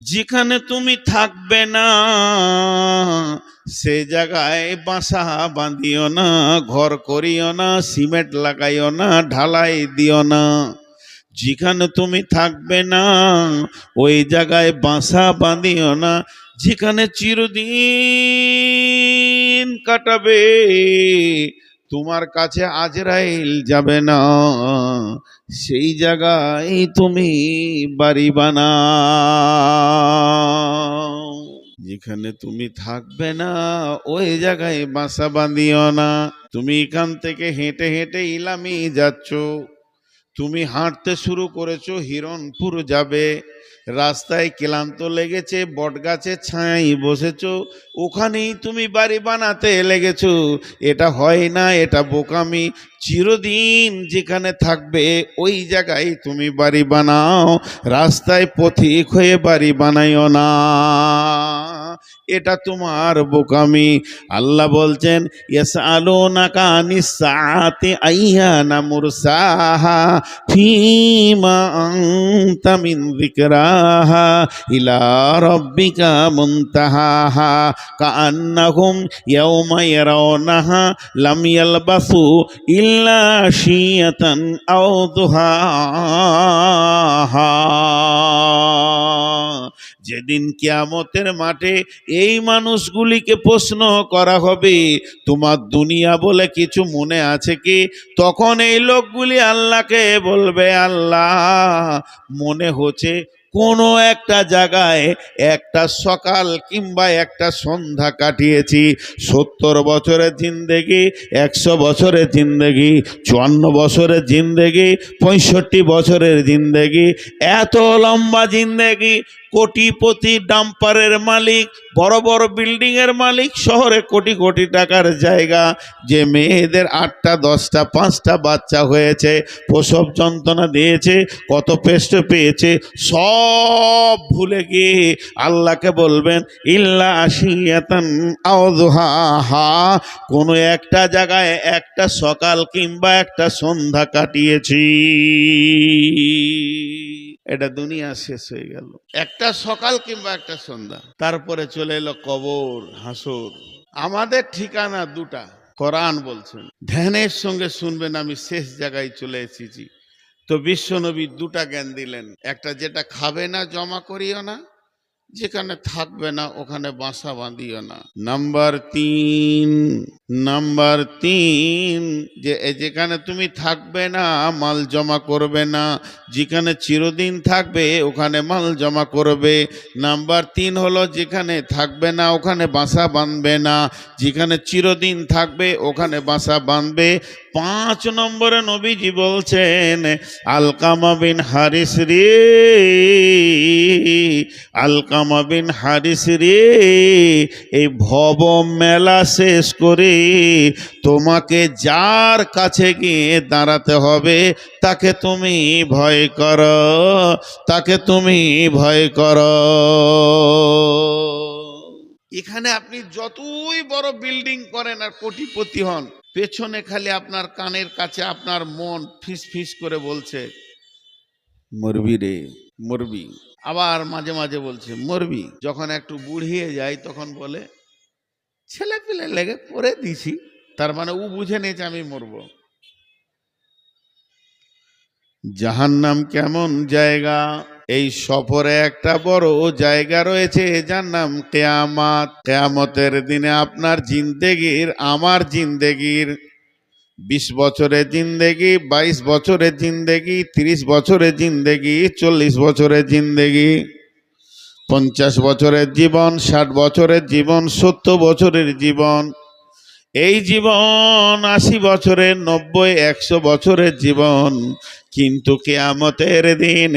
যেখানে তুমি থাকবে না সে জায়গায় বাসা বাঁধিও না, ঘর করিও না, সিমেন্ট লাগাইও না, ঢালাই দিও না। যেখানে তুমি থাকবে না ওই জায়গায় বাসা বাঁধিও না। যেখানে চিরদিন কাটাবে তোমার কাছে আজরাইল যাবে না, সেই জায়গায় তুমি বাড়ি বানাও। যেখানে তুমি থাকবে না ওই জায়গায় বাসা বাঁধিও না। তুমি এখান থেকে হেঁটে হেঁটে ইলামি যাচ্ছ, তুমি হাঁটতে শুরু করেছো হিরণপুর যাবে, রাস্তায় ক্লান্ত লেগেছে, বটগাছের ছায়ায় বসেছো, ওখানেই তুমি বাড়ি বানাতে লেগেছো। এটা হয় না, এটা বোকামি। চিরদিন যেখানে থাকবে ওই জায়গায় তুমি বাড়ি বানাও, রাস্তায় পথিক হয়ে বাড়ি বানাইও না, এটা তোমার বোকামি। আল্লাহ বলছেন ইয়াসআলুনাকা আনিস সাআতি আইয়ানা মুরসাহা ফীমা আনতা মিন যিকরাহা ইলা রাব্বিকা মুনতাহাহা কাআন্নাহুম ইয়াওমা ইয়ারাউনাহা লাম ইয়ালবাসু ইল্লা আশিয়াতান আও দুহাহা। যেদিন কিয়ামতের মাঠে এই মানুষগুলিকে প্রশ্ন করা হবে তোমার দুনিয়া বলে কিছু মনে আছে কি, তখন এই লোকগুলি আল্লাহকে বলবে আল্লাহ মনে হচ্ছে কোনো একটা জায়গায় একটা সকাল কিংবা একটা সন্ধ্যা কাটিয়েছি। 70 বছরের জিন্দেগি, 100 বছরের জিন্দেগি, 54 বছরের জিন্দেগি, 65 বছরের জিন্দেগি, এত লম্বা জিন্দেগি। কোটিপতি, ডাম্পারের মালিক, বড় বড় বিল্ডিং এর মালিক, শহরে কোটি কোটি টাকার জায়গা, যে মেয়েদের 8টা 10টা 5টা বাচ্চা হয়েছে, প্রসব যন্ত্রণা দিয়েছে, কত পেস্ট পেয়েছে, সব ভুলে গিয়ে আল্লাহকে বলবেন ইল্লা আশিয়াতান আও দুহাহা, কোনো একটা জায়গায় একটা সকাল কিংবা একটা সন্ধ্যা কাটিয়েছি। এটা দুনিয়া শেষ হয়ে গেল, একটা সকাল কিংবা একটা সন্ধ্যা, তারপরে চলে এলো কবর, হাসর। আমাদের ঠিকানা দুটা, কোরআন বলছেন। ধ্যানের সঙ্গে শুনবেন, আমি শেষ জায়গায় চলে এসেছি। তো বিশ্বনবী দুটা জ্ঞান দিলেন, একটা যেটা খাবে না জমা করিও না, যেখানে থাকবে না ওখানে বাসা বাঁধিও না। নাম্বার তিন যে যেখানে তুমি থাকবে না মাল জমা করবে না, যেখানে চিরদিন থাকবে ওখানে মাল জমা করবে। নাম্বার 3 হলো যেখানে থাকবে না ওখানে বাসা বাঁধবে না, যেখানে চিরদিন থাকবে ওখানে বাসা বাঁধবে। 5 নম্বরে নবীজি বলছেন আলকামা বিন হারিস রে, আলকামা বিন হারিস রে, এই ভব মেলা শেষ করে তোমাকে যার কাছে গিয়ে দাঁড়াতে হবে তাকে তুমি ভয় করো, তাকে তুমি ভয় করো। এখানে আপনি যতই বড় বিল্ডিং করেন আর কোটিপতি হন, পেছনে খালি আপনার কানের কাছে আপনার মন ফিস ফিস করে বলছে মরবি রে মরবি, আবার মাঝে মাঝে বলছে মরবি। যখন একটু বুড়িয়ে যায় তখন বলে ছেলে পেলে লেগে করে দিছি, তার মানে ও বুঝে নিয়েছে আমি মরব। জাহান্নাম কেমন জায়গা, এই সফরে একটা বড় জায়গা রয়েছে যার নাম কিয়ামত। কিয়ামতের দিনে আপনার জিন্দেগির আমার জিন্দেগির 20 বছরের জিন্দেগি, 22 বছরের জিন্দেগি, 30 বছরের জিন্দেগি, 40 বছরের জিন্দেগি, 50 বছরের জীবন, 60 বছরের জীবন, 70 বছরের জীবন, এই জীবন 80 বছরের, 90, 100 বছরের জীবন। কিন্তু কিয়ামতের দিন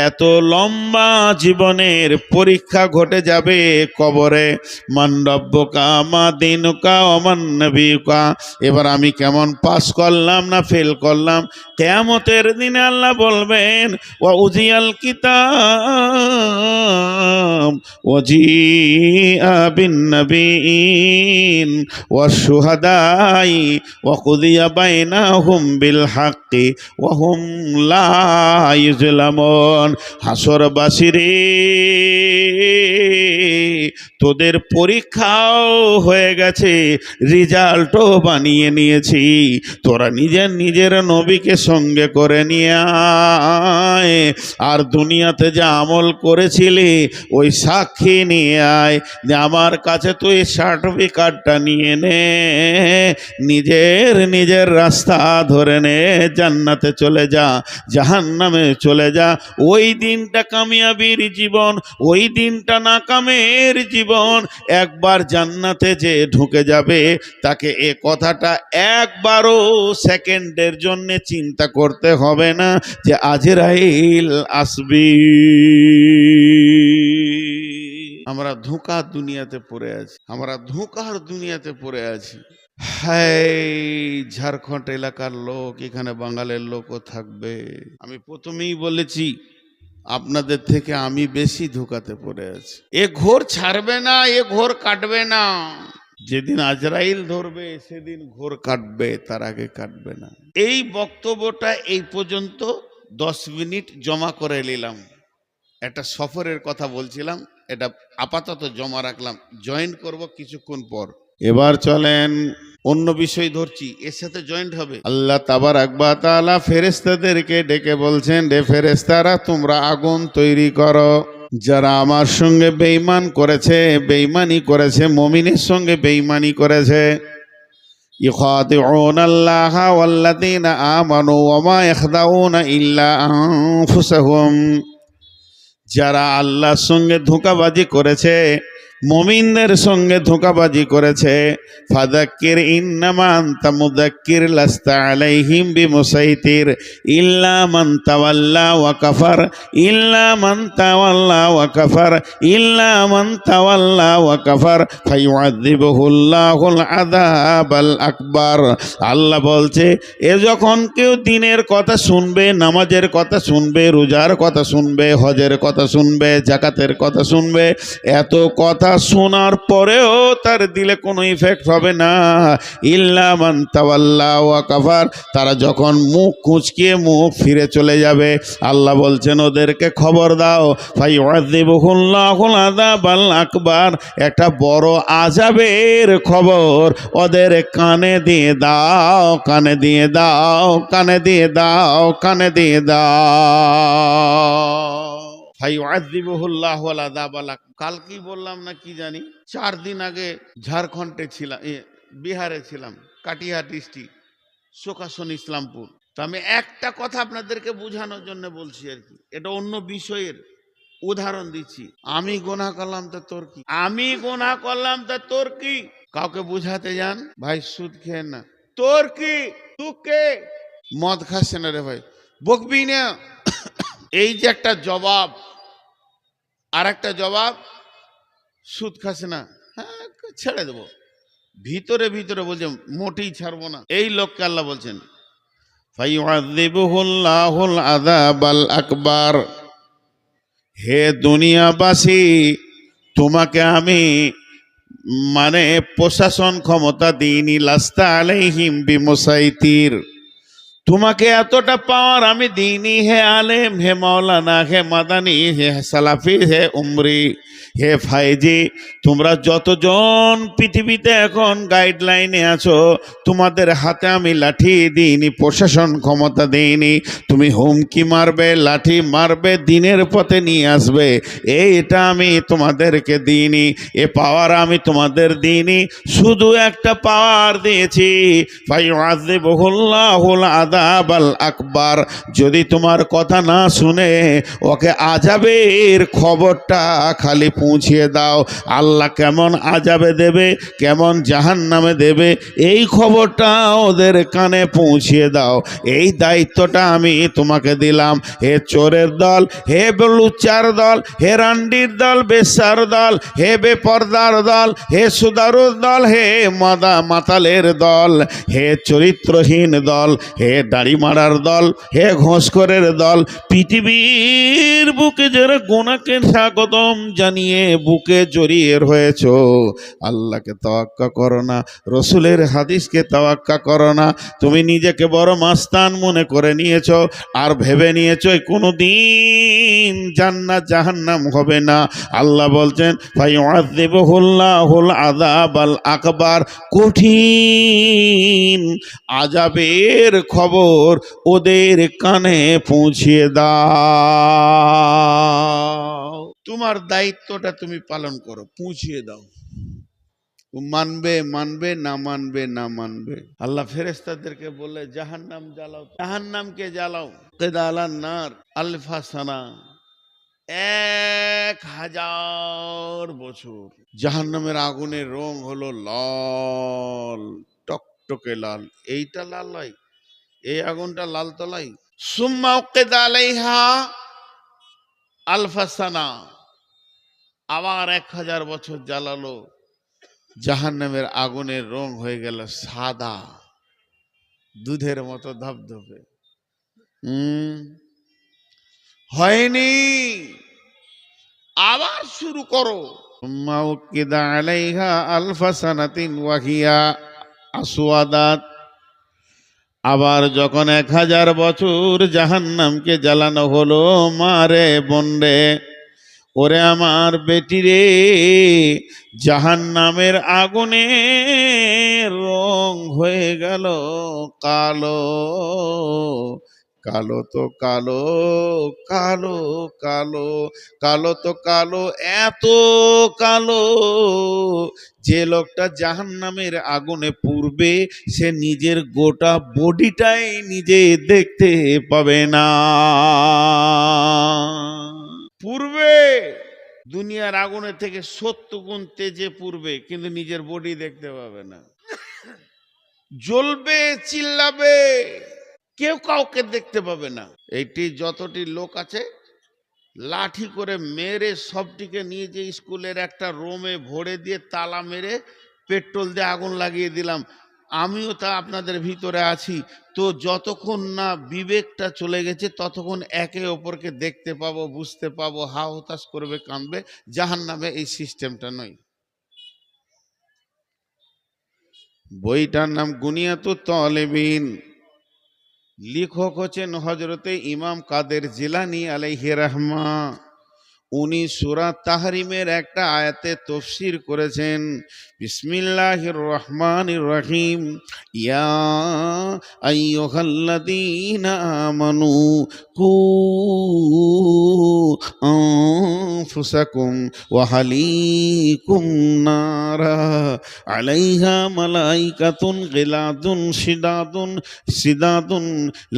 এত লম্বা জীবনের পরীক্ষা ঘটে যাবে কবরে। মান রব্বুকা মা দীনুকা ওয়া মান নবিয়ুকা, এবার আমি কেমন পাস করলাম না ফেল করলাম। কিয়ামতের দিনে আল্লাহ বলবেন ওয়া উজিয়াল কিতাব وجيء بالنبيين والشهداء وقضي بينهم بالحق وهم لا يظلمون হাসরবাসীরে তোদের পরীক্ষাও হয়ে গেছে, রেজাল্টও বানিয়ে নিয়েছি, তোরা নিজের নিজের নবীকে সঙ্গে করে নিয়ে আয়, আর দুনিয়াতে যা আমল করেছিলি ওই সাক্ষী নিয়ে আয়, আমার কাছে তুই সার্টিফিকেটটা নিয়ে নে, নিজের নিজের রাস্তা ধরে নে, জান্নাতে চলে যা, জাহান্নামে চলে যা। ওই দিনটা কামিয়াবির জীবন, ওই দিনটা নাকামের জীবন। একবার জান্নাতে যে ঢুকে যাবে তাকে এ কথাটা একবারও সেকেন্ডের জন্য চিন্তা করতে হবে না যে আজরাইল আসবি। আমরা ধোঁকার দুনিয়াতে পড়ে আছি, আমরা ধোঁকার দুনিয়াতে পড়ে আছি। হাই, ঝাড়খণ্ড এলাকার লোক, এখানে বাঙালির লোকও থাকবে। আমি প্রথমেই বলেছি আপনাদের থেকে আমি বেশি ধোঁকাতে পড়ে আছি। এ ঘোর ছাড়বে না, এ ঘোর কাটবে না। যেদিন আজরাইল ধরবে সেদিন ঘোর কাটবে, তার আগে কাটবে না। এই বক্তব্যটা এই পর্যন্ত 10 মিনিট জমা করে নিলাম। একটা সফরের কথা বলছিলাম, এটা আপাতত জমা রাখলাম, জয়েন করব কিছুক্ষণ পর। এবার চলেন অন্য বিষয় ধরছি, এর সাথে জয়েন্ট হবে। আল্লাহ তাবারাক ওয়া তাআলা ফেরেশতাদেরকে ডেকে বলছেন, রে ফেরেশতারা তোমরা আগুন তৈরি করো। যারা আমার সঙ্গে বেঈমান করেছে, বেঈমানি করেছে, মুমিনের সঙ্গে বেঈমানি করেছে, ইখাদিউনাল্লাহা ওয়াল্লাযীনা আমানু ওয়া মা ইয়াখদাউনা ইল্লা আনফুসাহুম। যারা আল্লাহর সঙ্গে ধোঁকাবাজি করেছে, মুমিনদের সঙ্গে ধোঁকাবাজি করেছে, ফাযাক্কির ইন্নামা আনতা মুযাক্কির লাস্তা আলাইহিম বিমুসাইতির ইল্লা মান তাওয়াল্লা ওয়া কাফার, ইল্লা মান তাওয়াল্লা ওয়া কাফার, ইল্লা মান তাওয়াল্লা ওয়া কাফার ফায়ুআযিবুহুল্লাহুল আযাবাল আকবার। আল্লাহ বলছে, এ যখন কেউ দিনের কথা শুনবে, নামাজের কথা শুনবে, রোজার কথা শুনবে, হজের কথা শুনবে, যাকাতের কথা শুনবে, এত কথা শোনার পরেও তার দিলে কোনো ইফেক্ট হবে না, ইল্লা মান তাওয়াল্লা ওয়া কাফার, তারা যখন মুখ কুঁচকিয়ে মুখ ফিরে চলে যাবে, আল্লাহ বলছেন ওদেরকে খবর দাও, ফায়ুআযিবুহুল্লাহুল আযাবাল আকবার, একটা বড় আযাবের খবর ওদের কানে দিয়ে দাও, কানে দিয়ে দাও, কানে দিয়ে দাও, কানে দিয়ে দাও। ফায়ুআযিবুহুল্লাহুল আযাবাল আকবার। কাল কি বললাম না কি জানি, 4 দিন আগে ঝাড়খণ্ডে ছিলাম, বিহারে ছিলাম, কাটিহার ডিস্ট্রিক্ট, শোকাসন ইসলামপুর। তো আমি একটা কথা আপনাদেরকে বোঝানোর জন্য বলছি আর কি, এটা অন্য বিষয়ের উদাহরণ দিচ্ছি। আমি গুনাহ করলাম তা তোর কি, আমি গুনাহ করলাম তা তোর কি। কাউকে বুঝাতে যান, ভাই সুদ খেয়ে না, তোর কি, তুই কে, মদ খাস না রে ভাই, বকবি না। এই যে একটা জবাব, আর একটা জবাব, সুদ খাস না, হ্যাঁ ছেড়ে দেবো, ভিতরে ভিতরে বলছে মোটেই ছাড়বো না। এই লোককে আল্লাহ বলছেন ফায়ুআযিবুহুল্লাহুল আযাবাল আকবার। হে দুনিয়াবাসী, তোমাকে আমি মানে প্রশাসন ক্ষমতা দিইনি, লাস্তা আলাইহিম বিমুসাইতির, তোমাকে এতটা পাওয়ার আমি দিইনি। হে আলেম, হে মাওলানা, হে মাদানি, হে সালাফি, হে উমরি, হে ফাইজি, তোমরা যতজন পৃথিবীতে এখন গাইডলাইনে আছো, তোমাদের হাতে আমি লাঠি দিইনি, প্রশাসন ক্ষমতা দিইনি। তুমি হুমকি মারবে, লাঠি মারবে, দিনের পথে নিয়ে আসবে, এইটা আমি তোমাদেরকে দিইনি, এ পাওয়ার আমি তোমাদের দিইনি। শুধু একটা পাওয়ার দিয়েছি, ফায়ুআযিবুহুল্লাহুল আযাবাল আকবার। যদি তোমার কথা না শুনে ওকে আযাবের খবরটা খালি পৌঁছিয়ে দাও, আল্লাহ কেমন আযাবে দেবে, কেমন জাহান্নামে দেবে, এই খবরটা ওদের কানে পৌঁছিয়ে দাও। এই দায়িত্বটা আমি তোমাকে দিলাম। হে চোরের দল, হে লুচ্চার দল, হে রান্ডির দল, বেশ্যার দল, হে বেপরদার দল, হে সুদারুর দল, হে মাতালের দল, হে চরিত্রহীন দল, হে দাড়ি মারার দল, হে ঘোষখোরের দল, পৃথিবীর বুকে যারা গোনাকে স্বাগতম জানিয়ে বুকে জড়িয়ে রয়েছ, আল্লাহকে তাওয়াক্কা করো না, রসুলের হাদিসকে তাওয়াক্কা করো না। তুমি নিজেকে বড় মাস্তান মনে করে নিয়েছ, আর ভেবে নিয়েছ কোনো দিন জান্নাত জাহান্নাম হবে না। আল্লাহ বলছেন ফায়ুআযিবুহুল্লাহুল আযাবাল আকবার, কঠিন আযাবের খবর ওদের কানে পৌঁছিয়ে দাও। তোমার দায়িত্বটা তুমি পালন করো, পৌঁছিয়ে দাও। মানবে মানবে, না মানবে না মানবে। আল্লাহ ফেরেশতাদেরকে বলে জাহান্নাম জ্বালাও, জাহান্নামকে জ্বালাও। কেদালান নার আলফা সানা, 1000 বছর। জাহান্নামের আগুনের রং হলো লাল, টকটকে লাল। এইটা লাল নয়, এই আগুনটা লাল তো নয়। সুম্মা উকিদা আলাইহা আলফা সানা, আবার 1000 বছর জ্বালালো, জাহান্নামের আগুনের রং হয়ে গেল সাদা, দুধের মতো ধবধবে। হয়নি, আবার শুরু করো। মাউকিদা আলাইহা আলফা সানাতিন ওয়াহিয়া আসওয়াদাত, আবার যখন 1000 বছর জাহান্নামকে জ্বালানো হলো, মারে বন্ডে, ওরে আমার বেটি রে, জাহান্নামের আগুনের রং হয়ে গেল কালো, কালো তো কালো, কালো কালো, কালো তো কালো, এত কালো যে লোকটা জাহান্নামের আগুনে পুড়বে সে নিজের গোটা বডিটাই নিজে দেখতে পাবে না। পুড়বে, দুনিয়ার আগুনের থেকে 70 গুণ তেজে পুড়বে, কিন্তু নিজের বডি দেখতে পাবে না। জ্বলবে, চিল্লাবে, কেউ কাউকে দেখতে পাবে না। এইটি যতটি লোক আছে লাঠি করে মেরে সবটিকে নিয়ে যে স্কুলের একটা রুমে ভরে দিয়ে তালা মেরে পেট্রোল দিয়ে আগুন লাগিয়ে দিলাম। আমিও তা আপনাদের ভিতরে আছি। তো যতক্ষণ না বিবেকটা চলে গেছে ততক্ষণ একে অপরকে দেখতে পাবো, বুঝতে পাবো, হা হতাশ করবে, কাঁদবে। জাহান্নামে এই সিস্টেমটা নয়। বইটার নাম গুনিয়াতুত তালেবিন, লেখক হচ্ছেন হজরতে ইমাম কাদের জিলানী আলাইহি রাহমা। উনি সূরা তাহরিমের একটা আয়াতে তাফসীর করেছেন, বিসমিল্লাহির রহমানির রহিম, ইয়া আইয়ুহাল্লাযীনা আমানু কু আনফুসাকুম ওয়া আহলিকুম নারা আলাইহা মালাইকাতুন গিলাদুন শিদাদুন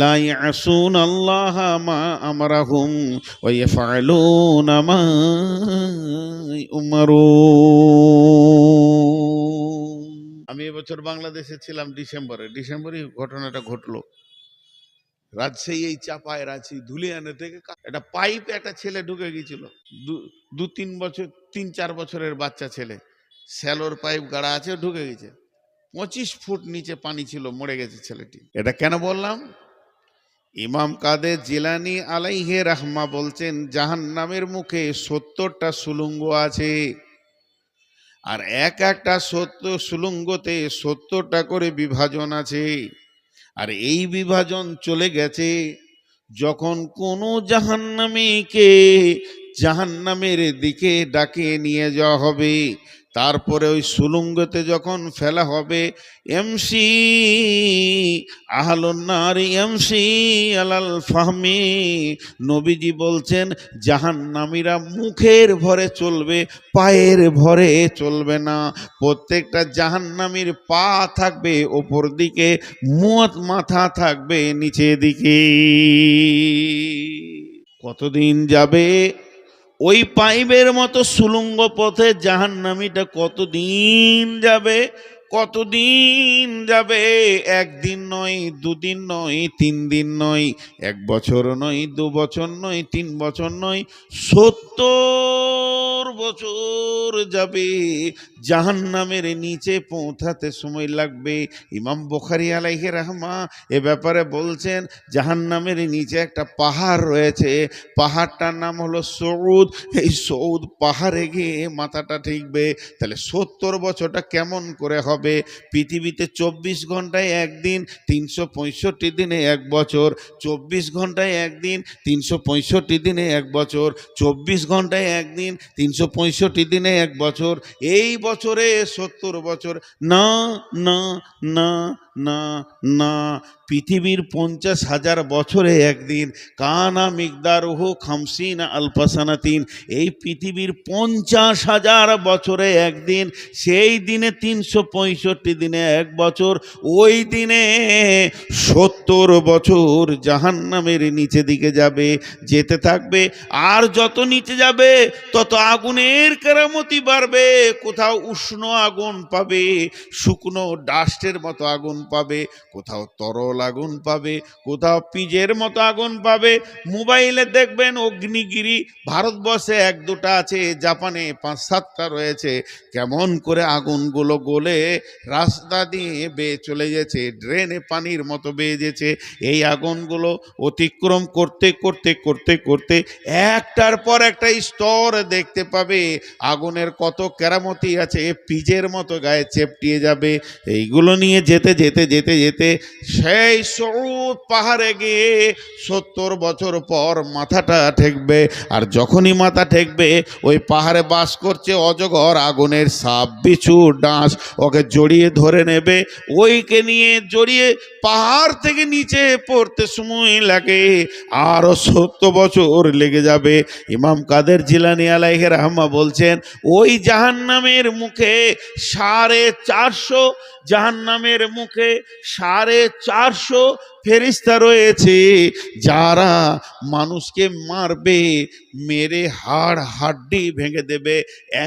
লা ইয়াসুনাল্লাহা মা আমারাহুম ওয়া ইয়াফআলুনা মা ইউমারুন। আমি এবছর বাংলাদেশে ছিলাম ডিসেম্বরে ঘটনাটা ঘটলো। রাজশাহী, এই চাপায় রাজশাহী ধুলিয়ানা থেকে একটা পাইপে একটা ছেলে ঢুকে গিয়েছিল। 3-4 বছরের বাচ্চা ছেলে, স্যালোর পাইপ গাড়া আছে, ঢুকে গেছে। 25 ফুট নিচে পানি ছিল, মরে গেছে ছেলেটি। এটা কেন বললাম? ইমাম কাদের জিলানী আলাইহি রাহমা বলছেন জাহান্নামের মুখে 70টা সুলঙ্গ আছে, আর একটা 70 সুলঙ্গতে 70টা করে বিভাজন আছে। আর এই বিভাজন চলে গেছে যখন কোনো জাহান্নামীকে জাহান্নামের দিকে ডাকে নিয়ে যাওয়া হবে, তারপরে ওই সুলঙ্গতে যখন ফেলা হবে, এমসি আহলুন নার এমসি আলাল ফাহমি, নবীজি বলছেন জাহান্নামীরা মুখের ভরে চলবে, পায়ের ভরে চলবে না। প্রত্যেকটা জাহান্নামীর পা থাকবে ওপর দিকে, মাথা থাকবে নিচে দিকে। কতদিন যাবে ওই পাইপের মতো সুলঙ্গ পথে জাহান্নামীটা? কতদিন যাবে? কতদিন যাবে? একদিন নয়, দুদিন নয়, 3 দিন নয়, 1 বছর নয়, 2 বছর নয়, 3 বছর নয়, 70 বছর যাবে, জাহান্নামের নিচে পৌঁছাতে সময় লাগবে। ইমাম বুখারী আলাইহি রাহমা এ ব্যাপারে বলছেন, জাহান্নামের নিচে একটা পাহাড় রয়েছে, পাহাড়টার নাম হলো সৌদ। এই সৌদ পাহাড়ে গিয়ে মাথাটা ঠেকবে। তাহলে 70 বছরটা কেমন করে হবে? পৃথিবীতে 24 ঘন্টায় একদিন, 365 দিনে এক বছর। 24 ঘন্টায় একদিন, 365 দিনে এক বছর। 24 ঘন্টায় একদিন, 365 দিনে এক বছর। এই বছরে 70 বছর না, না, না, না, না। পৃথিবীর 50,000 বছরে একদিন। কানা মিকদারুহু 50 আলফা সানাতিন। এই পৃথিবীর 50,000 বছরে একদিন। সেই দিনে 365 দিনে এক বছর। ওই দিনে 70 বছর জাহান্নামের নিচে দিকে যাবে, যেতে থাকবে। আর যত নিচে যাবে তত আগুনের কেরামতি বাড়বে। কোথাও উষ্ণ আগুন পাবে, শুকনো ডাস্টের মতো আগুন পাবে, কোথাও তরল আগুন পাবে, কোথাও পিজের মতো আগুন পাবে। মোবাইলে দেখবেন অগ্নিগিরি, ভারতবর্ষে 1-2টা আছে, জাপানে 5-7টা রয়েছে। কেমন করে আগুনগুলো গলে রাস্তা দিয়ে বেয়ে চলে গেছে, ড্রেনে পানির মতো বেয়ে গেছে। এই আগুনগুলো অতিক্রম করতে করতে করতে করতে একটার পর একটা স্তর দেখতে পাবে। আগুনের কত কেরামতি আছে, পিজের মতো গায়ে চেপটিয়ে যাবে। এইগুলো নিয়ে যেতে যেতে যেতে যেতে সেই সৌদ পাহাড়ে গিয়ে 70 বছর পর মাথাটা ঠেকবে। আর যখনই মাথা ঠেকবে, ওই পাহাড়ে বাস করছে অজগর, আগুনের সাপ, বিছু, ডাঁশ ওকে জড়িয়ে ধরে নেবে। ওইকে নিয়ে জড়িয়ে পাহাড় থেকে নিচে পড়তে সময় লাগে আরো 70 বছর লেগে যাবে। ইমাম কাদের জিলানী আলাইহি রাহমা বলছেন, ওই জাহান্নামের মুখে 450, জাহান্নামের মুখে 450 ফেরেশতা রয়েছে, যারা মানুষকে মারবে, মেরে হাড় হাড্ডি ভেঙে দেবে।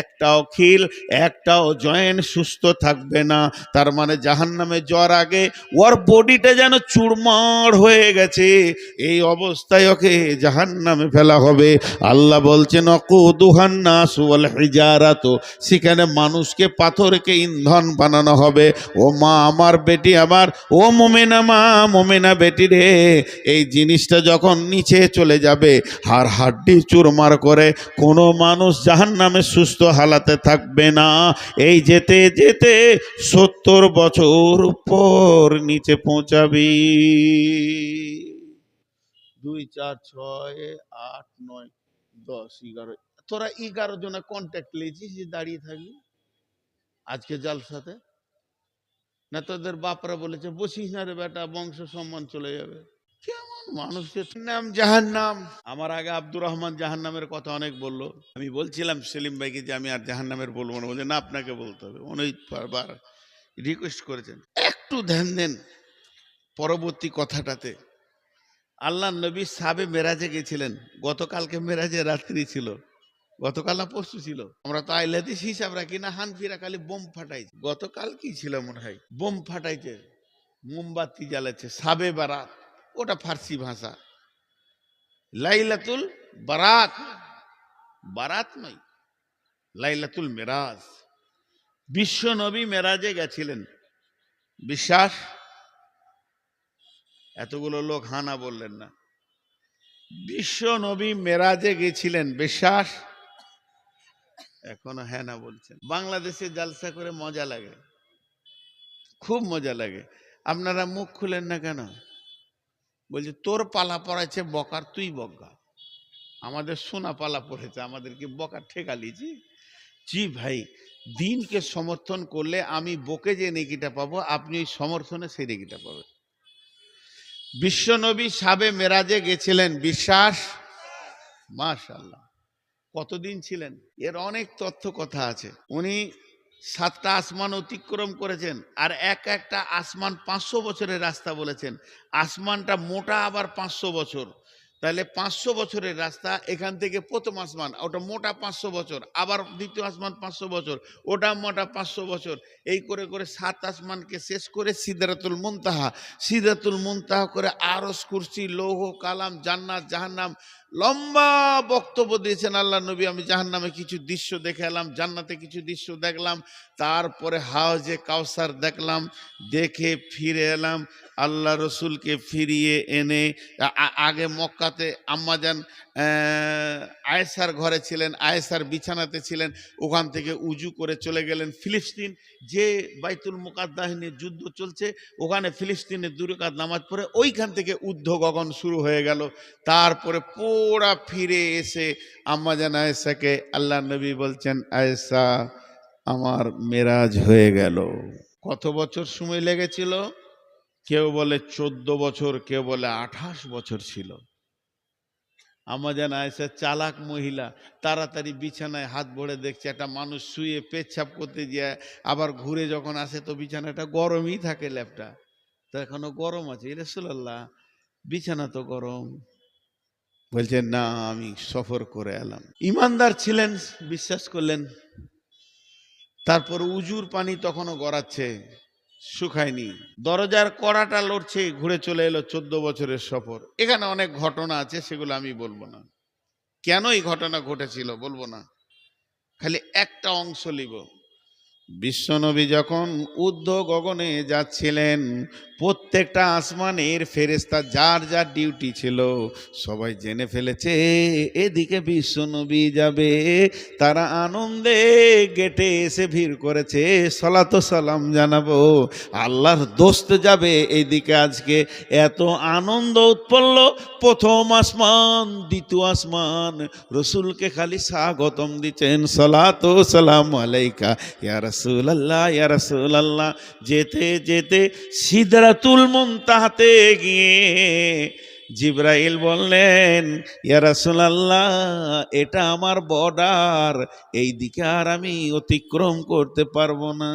একটাও খিল, একটাও জয়েন্ট সুস্থ থাকবে না। তার মানে জাহান্নামে যাওয়ার আগে ওর বডিটা যেন চুরমার হয়ে গেছে। এই অবস্থায় ওকে জাহান্নামে ফেলা হবে। আল্লাহ বলছেন, অকুদুহান নাস ওয়াল হিজারাতু, সেখানে মানুষকে পাথরকে ইন্ধন বানানো হবে। ও মা আমার, বেটি আমার, ও মোমেনা মা, মোমেনা বেটি রে, এই জিনিসটা যখন নিচে চলে যাবে, হাড় হাড্ডি চুরমার করে, কোনো মানুষ জাহান্নামে সুস্থ হালাতে থাকবে না। এই যেতে যেতে 70 বছর পর নিচে পৌঁছাবি। 2, 4, 6, 8, 9, 10, 11। তোরা 11 জনে কন্ট্যাক্ট লিয়েছিস যে দাঁড়িয়ে থাকবি আজকে জালসাতে? না তোদের বাপরা বলেছে বসিস না রে বেটা, বংশ সম্মান চলে যাবে? কেমন মানুষের নাম জাহান্নাম। আমার আগে আব্দুর রহমান জাহান্নামের কথা অনেক বললো। আমি বলছিলাম সেলিম ভাইকে যে আমি আর জাহান্নামের বলবো না। বলছে না, আপনাকে বলতে হবে। উনি বারবার রিকোয়েস্ট করেছেন, একটু ধ্যান দেন পরবর্তী কথাটাতে। আল্লাহ নবী সাবে মেরাজে গেছিলেন। গতকালকে মেরাজে রাত্রি ছিল, গতকাল না পরশু ছিল। আমরা তো আইলাদিস হিসাব রাখি না, হানফিরা খালি বোম ফাটাইছে। গতকাল কি ছিল মনে হয়, বোম ফাটাইছে, মোমবাতি জ্বালাচ্ছে। সাবে বারাত, ওটা ফার্সি ভাষা। লাইলাতুল বারাত, বারাত নয়, লাইলাতুল মেরাজ। বিশ্ব নবী মেরাজে গেছিলেন। বিশ্বাস? এতগুলো লোক হানা বললেন না। বিশ্ব নবী মেরাজে গেছিলেন। বিশ্বাস? এখনো হ্যাঁ না বলছেন। বাংলাদেশে জালসা করে মজা লাগে, খুব মজা লাগে। আপনারা মুখ খুলেন না কেন? বলছে তোর পালা পড়াইছে বকার, তুই বকা। আমাদের সোনা পালা পড়েছে, আমাদেরকে বকার ঠেকা লিয়েছি। জি ভাই, দিনকে সমর্থন করলে আমি বকে যে নেকিটা পাবো, আপনি ওই সমর্থনে সেই নেকিটা পাবেন। বিশ্বনবী সাবে মেরাজে গেছিলেন। বিশ্বাস? মাশাআল্লাহ। কতদিন ছিলেন? এর অনেক তথ্য কথা আছে। উনি 7টা আসমান অতিক্রম করেছেন, আর একটা আসমান 500 বছরের রাস্তা বলেছেন। আসমানটা মোটা আবার 500 বছর, তাহলে 500 বছরের রাস্তা। এখান থেকে প্রথম আসমান, ওটা মোটা 500 বছর, আবার দ্বিতীয় আসমান 500 বছর, ওটা মোটা 500 বছর। এই করে করে 7 আসমানকে শেষ করে সিদরাতুল মুনতাহা, সিদরাতুল মুনতাহা করে আরশ, কুরসি, লৌহ, কালাম, জান্নাত, জাহান্নাম, লম্বা বক্তব্য দিয়েছেন আল্লাহ নবী। আমি জাহান্নামে কিছু দৃশ্য দেখে এলাম, জান্নাতে কিছু দৃশ্য দেখলাম, তারপরে হাউজে কাউসার দেখলাম, দেখে ফিরে এলাম। আল্লাহ রসুলকে ফিরিয়ে এনে আগে মক্কাতে আম্মাজান আয়েশার ঘরে ছিলেন, আয়েশার বিছানাতে ছিলেন, ওখান থেকে উজু করে চলে গেলেন ফিলিস্তিন, যে বাইতুল মুকাদ্দাস নিয়ে যুদ্ধ চলছে, ওখানে ফিলিস্তিনে 2 রাকাত নামাজ পড়ে ওইখান থেকে ঊর্ধ্ব গগন শুরু হয়ে গেল। তারপরে পোড়া ফিরে এসে আম্মাজান আয়েশাকে আল্লাহ নবী বলছেন, আয়েশা আমার মেরাজ হয়ে গেল। কত বছর সময় লেগেছিল? কেউ বলে 14 বছর, কেউ বলে 28 বছর ছিল। আম্মাজান আয়েশা চালাক মহিলা, তাড়াতাড়ি বিছানায় হাত ভরে দেখছে একটা মানুষ শুয়ে পেচ্ছাপ করতে যায়, আবার ঘুরে যখন আসে তো বিছানাটা গরমই থাকে, ল্যাপটা তো এখনো গরম আছে। রাসূলুল্লাহ বিছানা তো গরম। বলছেন না, আমি সফর করে এলাম। ইমানদার ছিলেন, বিশ্বাস করলেন। তারপর উজুর পানি তখনও গড়াচ্ছে, শুকায়নি, দরজার কড়াটা লড়ছে, ঘুরে চলে এলো 14 বছরের সফর। এখানে অনেক ঘটনা আছে, সেগুলো আমি বলবো না। কেন এই ঘটনা ঘটেছিল বলবো না, খালি একটা অংশ লিব। বিশ্বনবী যখন ঊর্ধ্ব গগনে যাচ্ছিলেন, প্রত্যেকটা আসমানের ফেরেশতা যার যার ডিউটি ছিল সবাই জেনে ফেলেছে এদিকে বিশ্বনবী যাবে। তারা আনন্দে গেটে এসে ভিড় করেছে, সালাত ও সালাম জানাবো, আল্লাহর দোস্ত যাবে এইদিকে। আজকে এত আনন্দ উৎপন্ন, প্রথম আসমান দ্বিতীয় আসমান রসুলকে খালি স্বাগতম দিচ্ছেন, সালাত ও সালাম আলাইকা ইয়া রাসূলুল্লাহ, ইয়া রাসূলুল্লাহ। যেতে যেতে সিদরাতুল মুনতাহাতে গিয়ে জিবরাইল বললেন, ইয়া রাসূলুল্লাহ এটা আমার বর্ডার, এই দিকে আর আমি অতিক্রম করতে পারবো না।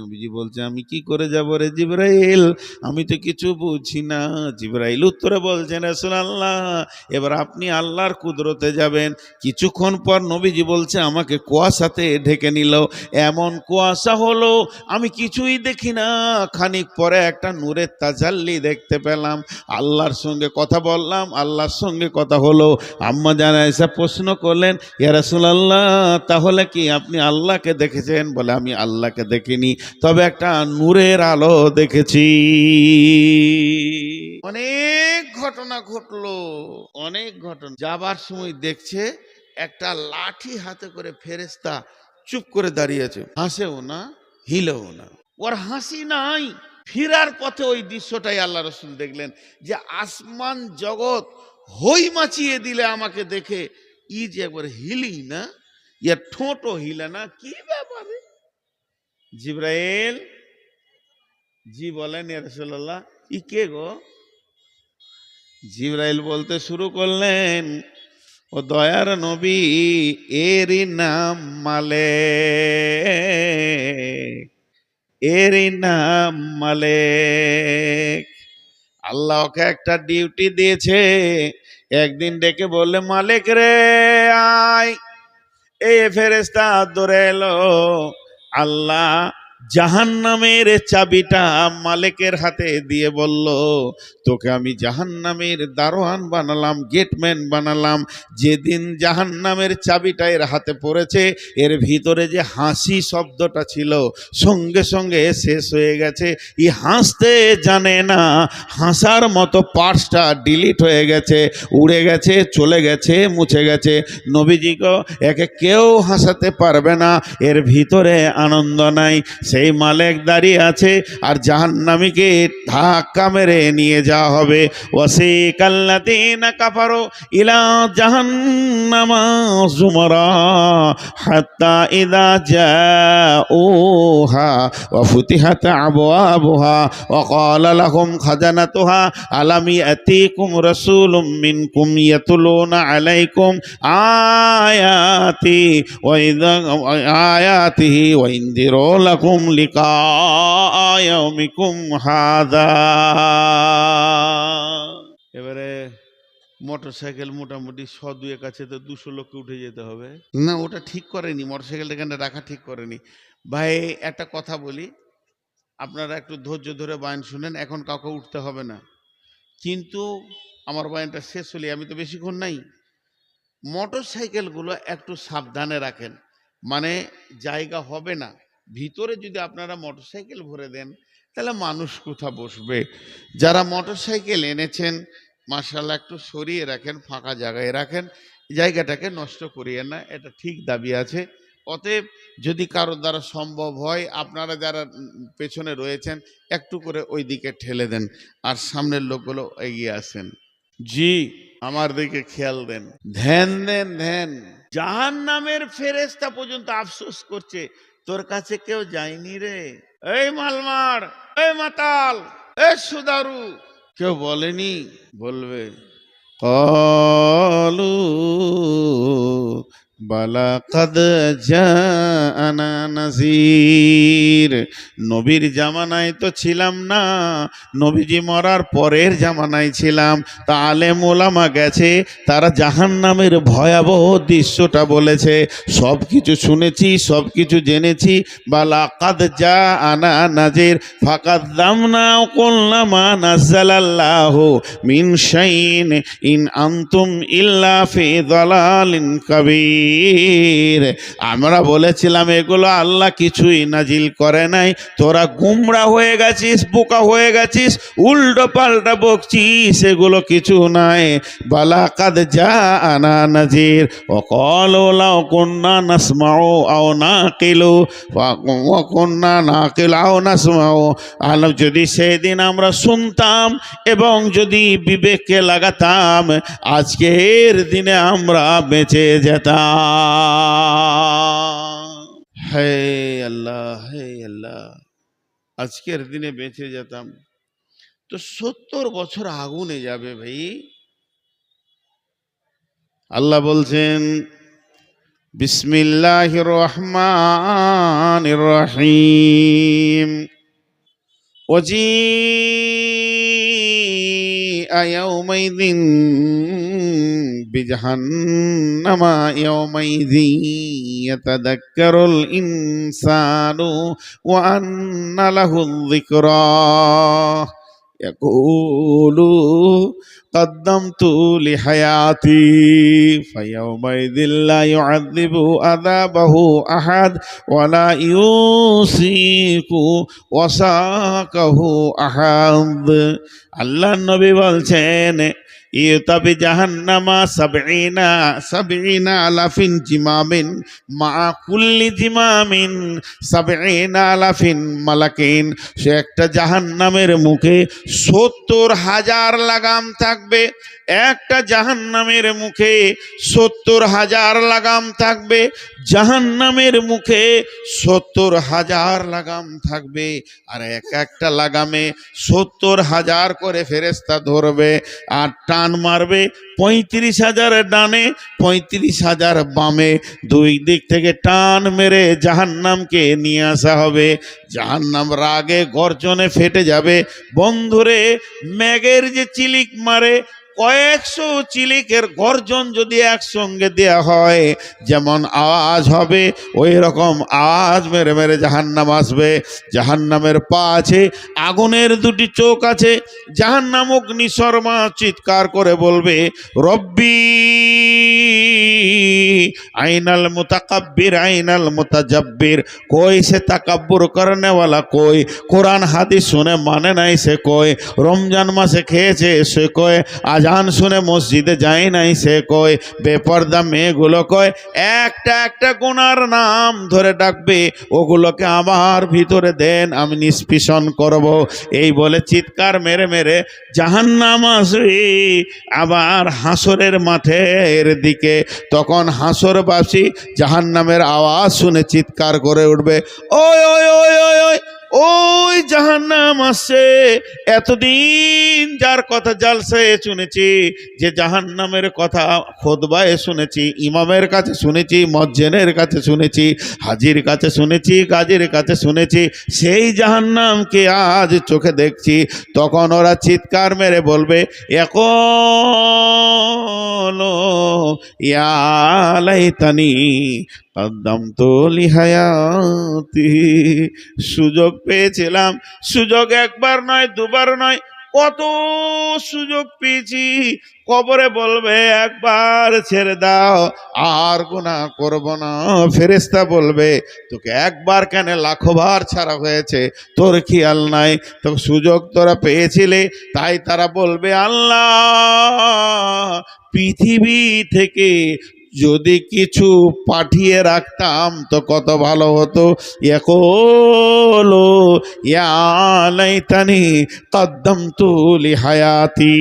নবীজি বলছে, আমি কি করে যাব রে জিবরাইল, আমি তো কিছু বুঝি না। জিবরাইল উত্তরে বলছেন, রাসূলুল্লাহ এবার আপনি আল্লাহর কুদরতে যাবেন। কিছুক্ষণ পর নবীজি বলছে, আমাকে কুয়াশাতে ঢেকে নিল, এমন কুয়াশা হলো আমি কিছুই দেখি না। খানিক পরে একটা নূরের তাজাল্লি দেখতে পেলাম, আল্লাহর সঙ্গে কথা বললাম, আল্লাহর সঙ্গে কথা হলো। আম্মা জান আয়েশা প্রশ্ন করলেন, ইয়া রাসূলুল্লাহ তাহলে কি আপনি আল্লাহকে দেখেছেন? বলে, আমি আল্লাহকে দেখিনি, তবে একটা নূরের আলো দেখেছি। অনেক ঘটনা ঘটলো, অনেক ঘটনা। যাবার সময় দেখছে একটা লাঠি হাতে করে ফেরেশতা চুপ করে দাঁড়িয়েছে, হাসেও না হিলেও না, ওর হাসি নাই। ফিরার পথে ওই দৃশ্যটাই আল্লাহ রসুল দেখলেন, যে আসমান জগৎ হই মাচিয়ে দিলে আমাকে দেখে, ই যে একবার হিলি না, ইয়া ঠোঁটও হিলে না, কি ব্যাপারে? জিবরাইল জি বলেন, ইয়া রাসূলুল্লাহ ই কে গো? জিবরাইল বলতে শুরু করলেন, ও দয়ার নবী, এরই নাম মালেক, এরই নাম মালেক। আল্লাহ ওকে একটা ডিউটি দিয়েছে। একদিন ডেকে বললে, মালিক রে আয়। এই ফেরেশতা দৌড়ে এলো। আল্লাহ জাহান্নামের চাবিটা মালিকের হাতে দিয়ে বলল, তোকে আমি জাহান্নামের দারোয়ান বানালাম, গেটম্যান বানালাম। যেদিন জাহান্নামের চাবিটা এর হাতে পড়েছে, এর ভিতরে যে হাসি শব্দটা ছিল সঙ্গে সঙ্গে শেষ হয়ে গেছে। ই হাসতে জানে না, হাসার মতো পার্টসটা ডিলিট হয়ে গেছে, উড়ে গেছে, চলে গেছে, মুছে গেছে। নবীজি গো, একে কেউ হাসাতে পারবে না, এর ভিতরে আনন্দ নাই। সেই মালিক দাঁড়িয়ে আছে, আর জাহান্নামীকে ধাক্কা মেরে নিয়ে যাওয়া হবে। ওয়াসিকাল্লাযীনা কাফারু ইলা জাহান্নামা যুমারা হাত্তা ইযা জাউহা ওয়া ফুতিহাত আবওয়াবুহা ওয়া ক্বালা লাহুম খাজানাতুহা আলাম ইয়াতিকুম রাসূলুম মিনকুম ইয়াতুলুনা আলাইকুম আয়াতি ওয়া ইযা আয়াতিহি ওয়া ইনদিরু লাকুম লিকা ইয়াউমিকুম হাযা। এবারে মোটরসাইকেল মোটামুটি 100-2 কাছে তো 200 লোককে উঠে যেতে হবে না, ওটা ঠিক করেনি, মোটরসাইকেলটা এখানে রাখা ঠিক করেনি। ভাই একটা কথা বলি, আপনারা একটু ধৈর্য ধরে বয়ান শুনেন, এখন কাউকে উঠতে হবে না, কিন্তু আমার বয়ানটা শেষ হলে, আমি তো বেশিক্ষণ নাই, মোটর সাইকেলগুলো একটু সাবধানে রাখেন, মানে জায়গা হবে না ভিতরে। যদি আপনারা মোটর সাইকেল ভরে দেন তাহলে মানুষ কোথা বসবে? যারা মোটর সাইকেল এনেছেন মাশাআল্লাহ একটু সরিয়ে রাখেন, ফাঁকা জায়গায় রাখেন, জায়গাটাকে নষ্ট করিয়ে না, এটা ঠিক দাবি আছে। অতএব যদি কারোর দ্বারা সম্ভব হয়, আপনারা যারা পেছনে রয়েছেন একটু করে ওই দিকে ঠেলে দেন, আর সামনের লোকগুলো এগিয়ে আসেন। জি, আমার দিকে খেয়াল দেন, ধ্যান দেন, ধ্যান। জাহান্নামের ফেরেশতা পর্যন্ত আফসোস করছে, তোর কাছে কেউ যায়নি রে, এই মালমার, এই মাতাল, এই সুদারু, কেউ বলেনি? বলবে ক্বালু বালা কাদ জাআনা নাযীর। নবীর জামানায় তো ছিলাম না, নবীজি মরার পরের জামানায় ছিলাম। তা আলেম ওলামা গেছে, তারা জাহান্নামের ভয়াবহ দৃশ্যটা বলেছে, সব কিছু শুনেছি, সব কিছু জেনেছি। বালা কাদ জাআনা নাযীর ফাকাদ্দামনা ওয়া কুলনা মা নাযালাল্লাহু মিন শাইইন ইন আনতুম ইল্লা ফি যালালিন কাবীর। আমরা বলেছিলাম এগুলো আল্লাহ কিছুই নাজিল করে নাই, তোরা গুমরা হয়ে গেছিস, বোকা হয়ে গেছিস, উল্টো পাল্টা বকছিস, এগুলো কিছু নাই। বালা কাদ জাআনা নাযীর ওয়া ক্বালু লাউ কুন্না নাসমাউ আও নাকিলু ওয়া কুন্না নাকিলু আও নাসমাউ। আল্লাহ যদি সেদিন আমরা শুনতাম এবং যদি বিবেককে লাগাতাম, আজকের দিনে আমরা বেঁচে যেতাম। হে আল্লাহ, হে আল্লাহ, আজকের দিনে বেঁচে যেতাম। তো 70 বছর আগুনে যাবে ভাই। আল্লাহ বলছেন বিসমিল্লাহির রহমানির রহিম। وجيء يومئذ بجهنم يومئذ يتذكر الإنسان وأنى له الذكرى يقول قدمت لحياتي فيومئذ لا يعذب عذابه أحد ولا يوثق وثاقه أحد। আল্লাহ নবী বলছেন ইউতাবি জাহান্নামা সাবঈনা আলাফিন জিমামিন মা কুল্লি জিমামিন সাবঈনা আলাফিন মালাকিন। সে একটা জাহান্নামের মুখে 70,000 লাগাম থাকবে, একটা জাহান্নামের মুখে 70,000 লাগাম থাকবে, জাহান্নামের মুখে 70,000 লাগাম থাকবে। আর এক একটা লাগামে 70,000 করে ফেরেশতা ধরবে আর টান মারবে। 35,000 ডানে, 35,000 বামে, দুই দিক থেকে টান মেরে জাহান্নামকে নিয়ে আসা হবে। জাহান্নাম রাগে গর্জনে ফেটে যাবে। বন্ধুরে, মেঘের যে চিলিক মারে, কয়েকশো চিলিকের গর্জন যদি একসঙ্গে দেয়া হয়, যেমন আওয়াজ হবে ওই রকম আওয়াজ মেরে মেরে জাহান্নাম আসবে। জাহান্নামের পা আছে, আগুনের দুটি চোখ আছে। জাহান্নাম অগ্নিশর্মা চিৎকার করে বলবে রব্বি আইনাল মুতাকাব্বির আইনাল মুতাজাব্বির। কই সে তাকাব্বুর করনেওয়ালা, কই কোরআন হাদিস শুনে মানে নাই সে, কই রমজান মাসে খেয়েছে সে, কই আজান শুনে মসজিদে যায় নাই সে, কই বেপর্দা মেয়েগুলো, কই একটা একটা গুনার নাম ধরে ডাকবে, ওগুলোকে আমার ভিতরে দেন, আমি নিষ্পেষণ করব। এই বলে চিৎকার মেরে মেরে জাহান্নাম আসবে আবার হাসরের মাঠের দিকে। তখন হাসরবাসী জাহান্নামের আওয়াজ শুনে চিৎকার করে উঠবে, ওই ওই ওই ওই ওই ওই জাহান্নাম আসছে। এতদিন যার কথা জালসায় শুনেছি, যে জাহান্নামের কথা খুতবায় শুনেছি, ইমামের কাছে শুনেছি, মুয়াজ্জিনের কাছে শুনেছি, হাজির কাছে শুনেছি, গাজীর কাছে শুনেছি, সেই জাহান্নামকে আজ চোখে দেখছি। তখন ওরা চিৎকার মেরে বলবে ইয়াকুলু ইয়া লাইতানি কদ্দামতু লিহায়াতি। সুযোগ পেয়েছিলাম, সুযোগ একবার নয় দুবার নয় কত সুযোগ পেয়েছি, কবরে বলবে একবার ছেড়ে দাও, আর গুনাহ করব না। ফেরেশতা বলবে তোকে একবার কেন, লাখবার ছাড়া হয়েছে, তোর খেয়াল নাই, তো সুযোগ তোরা পেয়েছিলে। তাই তারা বলবে আল্লাহ, পৃথিবী থেকে যদি কিছু পাঠিয়ে রাখতাম তো কত ভালো হতো। ইয়াকুলু ইয়া লাইতানি কাদ্দামতু লিহায়াতি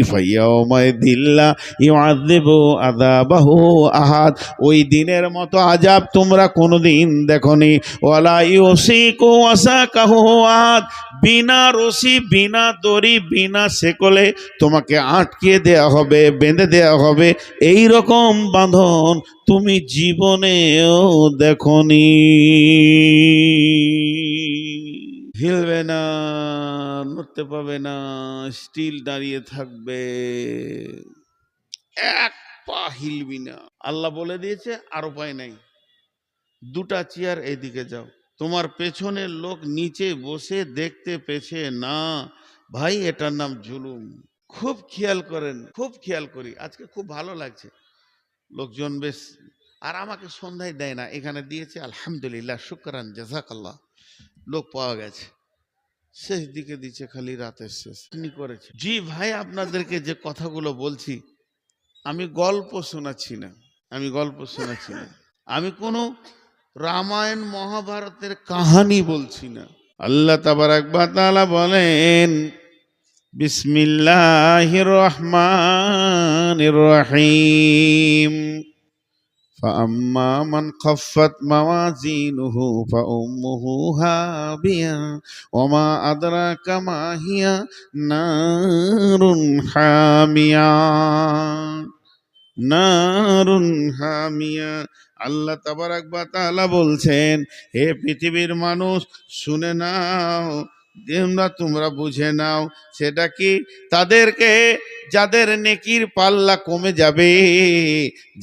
ফায়াউমাইযিল লা ইউআযিবু আযাবাহু আহাদ। ওই দিনের মতো আযাব তোমরা কোনোদিন দেখনি। ওয়ালা ইউসিকু ওয়াসাকাহু আহাদ। বিনা রশি, বিনা দড়ি, বিনা শেকলে তোমাকে আটকে দেয়া হবে, বেঁধে দেয়া হবে। এই রকম বাঁধন তুমি জীবনেও দেখনি। হিলবে না, নড়তে পাবে না, স্টিল দাঁড়িয়ে থাকবে, এক পা হিলবি না। আল্লাহ বলে দিয়েছে, আর উপায় নাই, দুটা চেয়ার এদিকে যাও। তোমার পেছনের লোক নিচে বসে দেখতে পেছে না, ভাই এটার নাম জুলুম। খুব খেয়াল করেন, খুব খেয়াল করি। আজকে খুব ভালো লাগছে, লোকজন বেশ। আর আমাকে সন্ধ্যায় দেয় না, এখানে দিয়েছে, আলহামদুলিল্লাহ, শুকরান, জাযাকাল্লাহ। লোক পাওয়া গেছে, শেষ দিকে দিচ্ছে, খালি রাতের শেষ করেছে। জি ভাই, আপনাদেরকে যে কথাগুলো বলছি, আমি গল্প শোনাচ্ছি না, আমি গল্প শোনাচ্ছি না, আমি কোনো রামায়ণ মহাভারতের কাহিনী বলছি না। আল্লাহ তাবারাক ওয়া তাআলা বলেন, বিসমিল্লাহির রহমানির রহিম। فأما من خفت موازينه فأمه هاوية وما أدراك ما هي نار حامية নারুন হামিয়া। আল্লাহ তাবারাক ওয়া তাআলা বলছেন, হে পৃথিবীর মানুষ, শুনে নাও, তোমরা বুঝে নাও। সেটা কি? তাদেরকে যাদের নেকির পাল্লা কমে যাবে,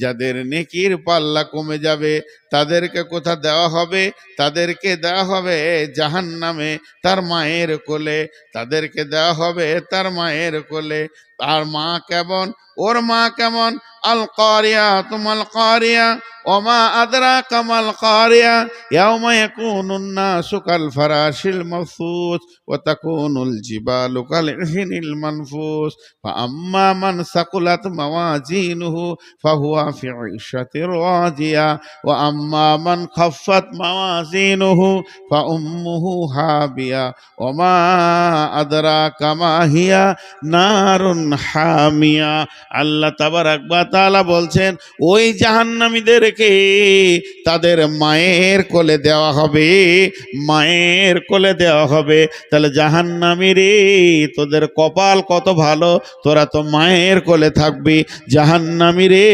যাদের নেকির পাল্লা কমে যাবে, তাদেরকে কোথা দেওয়া হবে? তাদেরকে দেওয়া হবে জাহান্নামে, তার মায়ের কোলে। তাদেরকে দেওয়া হবে তার মায়ের কোলে। তার মা কেমন? ওর মা কেমন? আল কারিয়া, তুমাল কারিয়া, ওমা আদরাকা মাল কারিয়া, ইয়াউমা ইয়াকুনুন নাসু কাল ফারাশিল মাবসুস ওয়া তাকুনুল জিবালু কাল ইহনিল মানফুস। ফাআম্মা মান সাকুলাত মাওয়াজিনুহু ফাহুয়া ফি ঈশাতির রাদিয়া ওয়া আম্মা মান খাফফাত মাওয়াজিনুহু ফাউম্মুহু হাবিয়া ওমা আদরাকা মা হিয়া নারুন হামিয়া। আল্লাহ তাবারাক ওয়া তাআলা বলছেন, ওই জাহান্নামীদেরকে তাদের মায়ের কোলে দেওয়া হবে, মায়ের কোলে দেওয়া হবে। তাহলে জাহান্নামী রে, তোদের কপাল কত ভালো, তোরা তো মায়ের কোলে থাকবি। জাহান্নামী রে,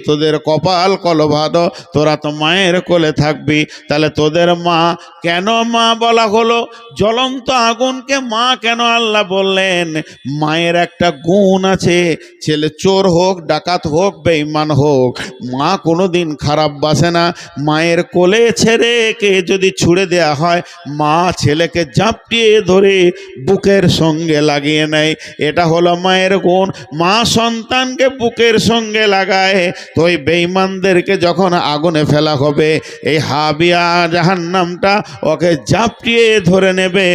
তোদের কপাল কত ভালো, তোরা তো মায়ের কোলে থাকবি। তাহলে তোদের মা কেন মা বলা হলো? জ্বলন্ত আগুনকে মা কেন আল্লাহ বললেন? মায়ের একটা গুণ আছে, ছেলে চোর হোক, ডাকাত হোক, বেঈমান হোক, মা কোনোদিন খারাপ বাসে না। মায়ের কোলে ছেলেকে যদি ছুড়ে দেয়া হয়, মা ছেলেকে জাপটিয়ে ধরে বুকের সঙ্গে লাগিয়ে নেয়। এটা হলো মায়ের গুণ। মা সন্তানকে বুকের সঙ্গে লাগায়। তো ওই বেঈমানদেরকে যখন আগুনে ফেলা হবে, এই হাবিয়া জাহান্নামটা ওকে জাপটিয়ে ধরে নেবে,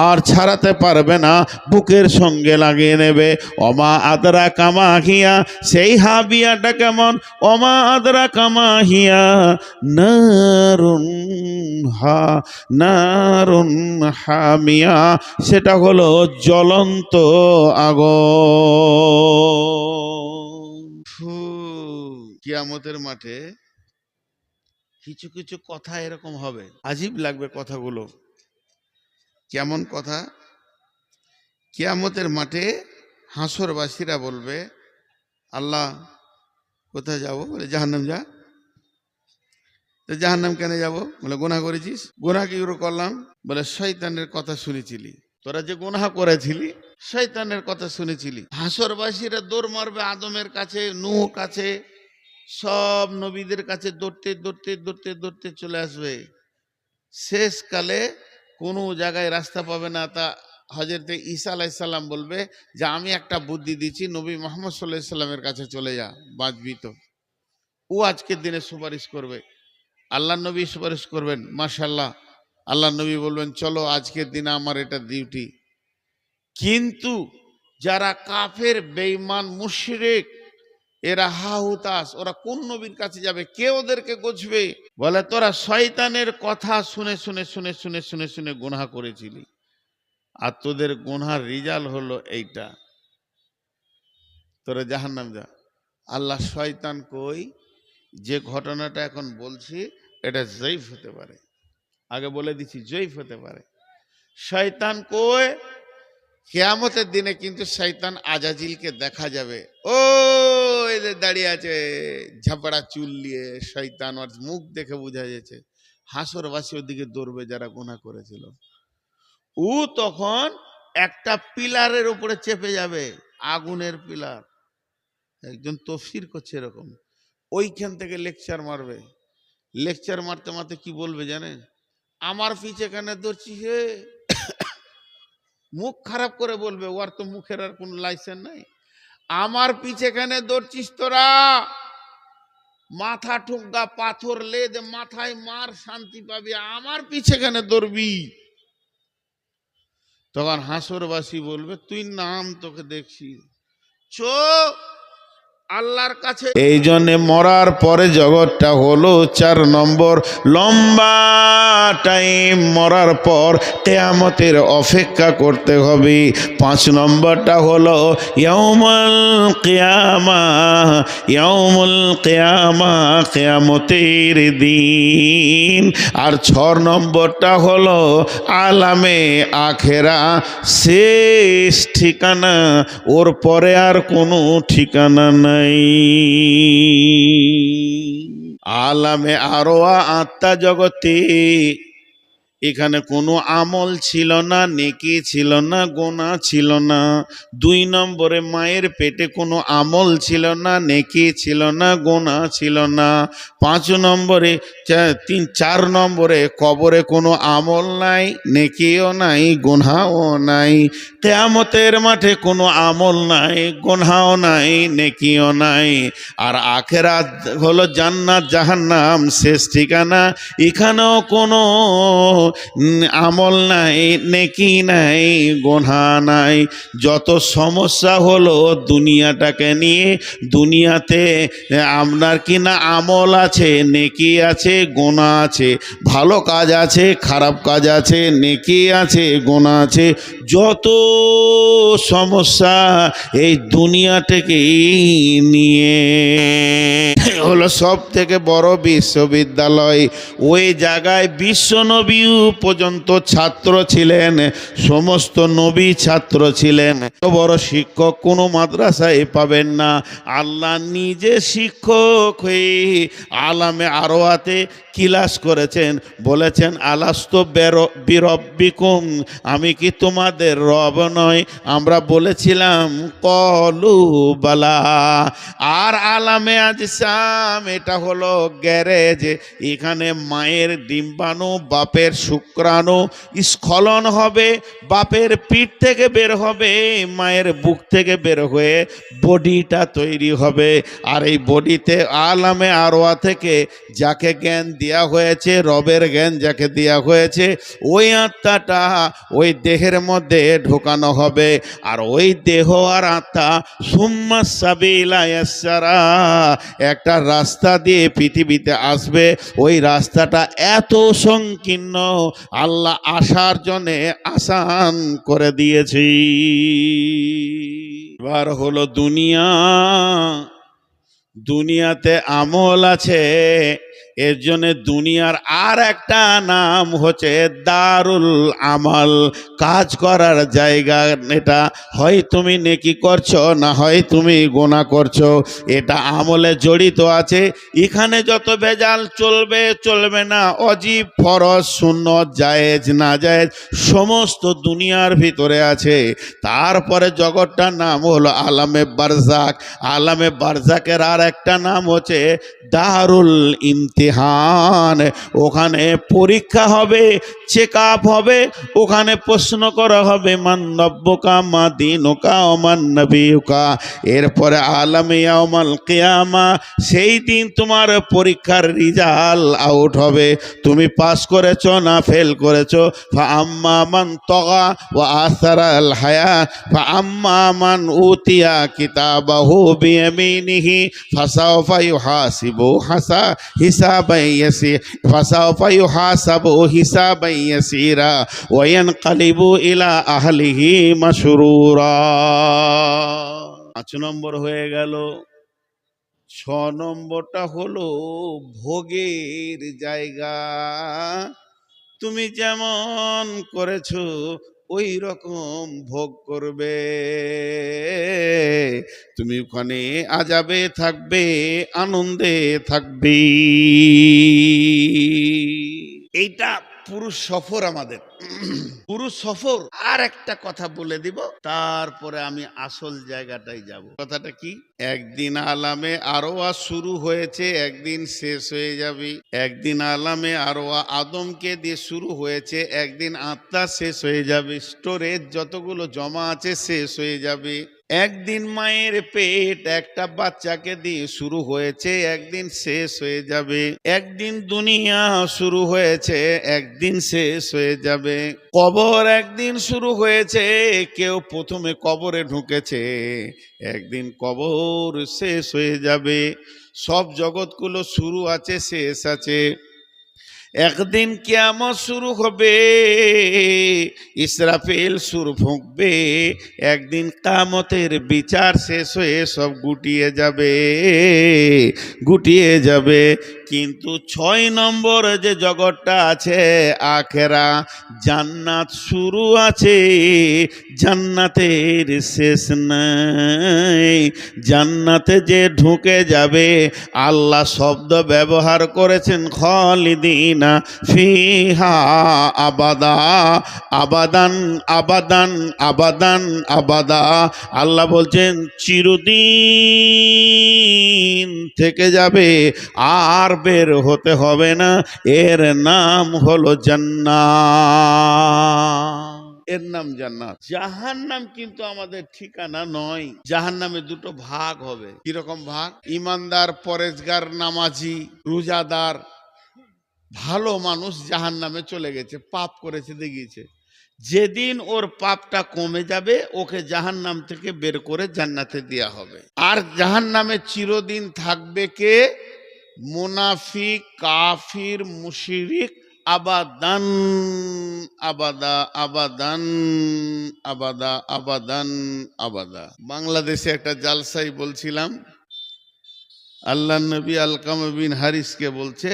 আর ছাড়াতে পারবে না, বুকের সঙ্গে লাগিয়ে নেবে। ওমা আদরা কামা হিয়া, সেই হাবিয়াটা কেমন? ওমা আদরা কামা হিয়া নারুন নারুন হামিয়া, সেটা হলো জ্বলন্ত আগুন। কিয়ামতের মাঠে কিছু কিছু কথা এরকম হবে, আজীব লাগবে কথাগুলো। কেমন কথা? কিয়ামতের মাঠে হাসরবাসীরা বলবে, আল্লাহ কোথায় যাব? বলে জাহান্নাম যা। তো জাহান্নাম কেন যাব? বলে গুনাহ করেছিস। গুনাহ কি করে করলাম? বলে শয়তানের কথা শুনেছিলি, তোরা যে গুনাহ করেছিলি শয়তানের কথা শুনেছিলি। হাসরবাসীরা দৌড় মারবে আদমের কাছে, নূহ কাছে, সব নবীদের কাছে দৌড়তে দৌড়তে দৌড়তে দৌড়তে চলে আসবে। শেষকালে কোনো জায়গায় রাস্তা পাবে না, তা হযরত ঈসা আলাইহিস সালাম বলবে যে আমি একটা বুদ্ধি দিচ্ছি, নবী মুহাম্মদ সাল্লাল্লাহু আলাইহি সাল্লামের কাছে চলে যা, বাঁচবি তো। ও আজকের দিনে সুপারিশ করবে, আল্লাহ নবী সুপারিশ করবেন, মাশাআল্লাহ। আল্লাহ নবী বলবেন চলো আজকের দিনে আমার এটা ডিউটি। কিন্তু যারা কাফের, বেঈমান, মুশরিক, এরা হা হুতাশ, ওরা কোন নবীর কাছে যাবে? কে ওদেরকে গোছবে? বলে তোরা শয়তানের কথা শুনে শুনে শুনে শুনে শুনে শুনে গুনাহ করেছিলি, আর তোদের গুনার রিজাল্ট হলো এইটা, তোরা জাহান্নাম যা। আল্লাহ শয়তান কই? যে ঘটনাটা এখন বলছি এটা জয়ীফ হতে পারে, আগে বলে দিচ্ছি জয়ীফ হতে পারে। শয়তান কই? কিয়ামতের দিনে কিন্তু শয়তান আজাজিলকে দেখা যাবে, ও এদের দাঁড়িয়ে আছে ঝাপড়া চুল নিয়ে, শয়তান ওর মুখ দেখে বোঝা যাচ্ছে। হাসরবাসী ওদিকে দৌড়বে যারা গুনাহ করেছিল। ও তখন একটা পিলারের উপরে চেপে যাবে, আগুনের পিলার, একজন তফসির করছে এরকম, ওইখান থেকে লেকচার মারবে। লেকচার মারতে মারতে কি বলবে জানেন? আমার পিছে কেন ধরছিস হে, মুখ খারাপ করে বলবে, ওর তো মুখের আর কোনো লাইসেন্স নাই। আমার পিছে কেন দৌড়ছিস তোরা, মাথা ঠুকগা পাথর লে দে, মাথায় মার, শান্তি পাবি, আমার পিছে কেন দৌড়বি? তখন হাসরবাসী বলবে তুই নাম, তোকে দেখছি, চো আল্লাহর কাছে। এই জন্য মরার পরে জগৎটা হলো 4 নম্বর, লম্বা টাইম মরার পর কিয়ামতের অপেক্ষা করতে হবে। 5 নম্বরটা হলো ইয়াউমুল কিয়ামা, ইয়াউমুল কিয়ামা, কিয়ামতের দিন। আর 6 নম্বরটা হলো আলামে আখেরা, শেষ ঠিকানা, ওর পরে আর কোনো ঠিকানা নাই। আলামে আরওয়া, আত্মা জগতে, এখানে কোনো আমল ছিল না, নেকি ছিল না, গোনা ছিল না। 2 নম্বরে মায়ের পেটে কোনো আমল ছিল না, নেকি ছিল না, গোনা ছিল না। 5 নম্বরে 4 নম্বরে কবরে কোনো আমল নাই, নেকিও নাই, গোনাও নাই। কিয়ামতের মাঠে কোনো আমল নাই, গোনাও নাই, নেকিও নাই। আর আখিরাত হলো জান্নাত জাহান্নাম, শেষ ঠিকানা। এখানেও কোনো আমল নাই, নেকি নাই, গোনা নাই। যত সমস্যা হলো দুনিয়াটাকে নিয়ে, দুনিয়াতে আপনার কিনা আমল আছে, নেকি আছে, গোনা আছে, ভালো কাজ আছে, খারাপ কাজ আছে, নেকি আছে, গোনা আছে। যত সমস্যা এই দুনিয়াটাকেই নিয়ে হলো সব থেকে বড় বিশ্ববিদ্যালয়। ওই জায়গায় বিশ্ব নবী পর্যন্ত ছাত্র ছিলেন, সমস্ত নবী ছাত্র ছিলেন। বড় শিক্ষক কোনো মাদ্রাসায় পাবেন না। আল্লাহ নিজে শিক্ষক হয়ে আলামে আরওয়াতে ক্লাস করেছেন, বলেছেন আলাস্তু বিরব্বিকুম, আমি কি তোমাদের রব নয়? আমরা বলেছিলাম কলু বালা। আর আলামে আজসাম, এটা হলো গ্যারেজ, এখানে মায়ের ডিম্বাণু, বাপের শুক্রাণু স্খলন হবে, বাপের পিঠ থেকে বের হবে, মায়ের বুক থেকে বের হয়ে বডিটা তৈরি হবে। আর এই বডিতে আলামে আরওয়া থেকে যাকে জ্ঞান দেয়া হয়েছে, রবের জ্ঞান যাকে দেয়া হয়েছে, ওই আত্মাটা ওই দেহের মধ্যে ঢোকানো হবে। আর ওই দেহ আর আত্মা সুম্মা সাবিলা ইয়াসসারা, একটা রাস্তা দিয়ে পৃথিবীতে আসবে। ওই রাস্তাটা এত সংকীর্ণ, আল্লাহ আসার জন্যে আসান করে দিয়েছি। এবার হলো দুনিয়া, দুনিয়াতে আমল আছে, এর জন্য দুনিয়ার আর একটা নাম হচ্ছে দারুল আমাল, কাজ করার জায়গা। এটা হয় তুমি নেকি করছো, না হয় তুমি গোনা করছো, এটা আমলে জড়িত আছে। এখানে যত ভেজাল চলবে চলবে না, অজীব, ফরজ, সুন্নত, জায়েজ, না জায়েজ, সমস্ত দুনিয়ার ভিতরে আছে। তারপরে জগৎটার নাম হলো আলামে বারজাক। আলামে বারজাকের আর একটা নাম হচ্ছে দারুল ইমতিহান, ওখানে পরীক্ষা হবে, চেক আপ হবে, ওখানে প্রশ্ন করা হবে মান রব্বুকা মা দীনুকা ওয়া মান নবিয়ুকা। এরপরে আলামে ইয়াউমাল কিয়ামা, সেই দিন তোমার পরীক্ষার রেজাল্ট আউট হবে, তুমি পাস করেছো না ফেল করেছো। ফা আম্মা মান তাগা ওয়া আসারাল হায়াত ফা আম্মা মান উতিয়া কিতাবাহু বিয়ামিনিহি ফাসাউফা ইউহাসিবু হিসাবান ইয়াসির ফাসাউফা ইউহাসাবু হিসাবান ইয়াসিরা ওয়া ইয়ানকালিবু ইলা আহলিহি মাসরুরা। 5 নম্বর হয়ে গেল। 6 নম্বরটা হলো ভোগের জায়গা। তুমি যেমন করেছো ওই রকম ভোগ করবে, তুমি ওখানে আযাবে থাকবে, আনন্দে থাকবে। এইটা পুরুষ সফর আমাদের, পুরুষ সফর। আর একটা কথা বলে দিব, তারপরে আমি আসল জায়গাটাই যাব। কথাটা কি? একদিন আলামে আরওয়া শুরু হয়েছে, একদিন শেষ হয়ে যাবে। একদিন আলামে আরওয়া আদমকে দিয়ে শুরু হয়েছে, একদিন আত্মা শেষ হয়ে যাবে। স্টোরেজ যতগুলো জমা আছে শেষ হয়ে যাবে। একদিন মায়ের পেট একটা বাচ্চাকে দিয়ে শুরু হয়েছে, একদিন শেষ হয়ে যাবে। একদিন দুনিয়া শুরু হয়েছে, একদিন শেষ হয়ে যাবে। কবর একদিন শুরু হয়েছে, কেউ প্রথমে কবরে ঢুকেছে, একদিন কবর শেষ হয়ে যাবে। সব জগৎগুলো শুরু আছে, শেষ আছে। একদিন কিয়ামত শুরু হবে, ইসরাফিল সুর ফুঁকবে, একদিন কিয়ামতের বিচার শেষ হয়ে সব গুটিয়ে যাবে, গুটিয়ে যাবে। কিন্তু 6 নম্বর যে জগৎটা আছে আখেরা, জান্নাত শুরু আছে, জান্নাতের শেষ নাই। জান্নাতে যে ঢুকে যাবে, আল্লাহ শব্দ ব্যবহার করেছেন খালিদিনা ফিহা আবাদা, আবাদান আবাদান আবাদান আবাদা। আল্লাহ বলছেন চিরদিন থেকে যাবে, আর বের হতে হবে না। এর নাম হলো জান্নাত, এর নাম জান্নাত। জাহান্নাম কিন্তু আমাদের ঠিকানা নয়। জাহান্নামে দুটো ভাগ হবে। কিরকম ভাগ? ইমানদার, পরেজগার, নামাজি, রোজাদার, ভালো মানুষ জাহান্নামে চলে গেছে, পাপ করেছে দেখিয়েছে। যেদিন ওর পাপটা কমে যাবে, ওকে জাহান্নাম থেকে বের করে জান্নাতে দেয়া হবে। আর জাহান্নামে চিরদিন থাকবে কে? মুনাফিক, কাফির, মুশরিক, আবাদান আবাদা, আবাদান আবাদা, আবাদান আবাদা। বাংলাদেশে একটা জালসাই বলছিলাম, আল্লাহ নবী আলকামা বিন হারিসকে বলছে,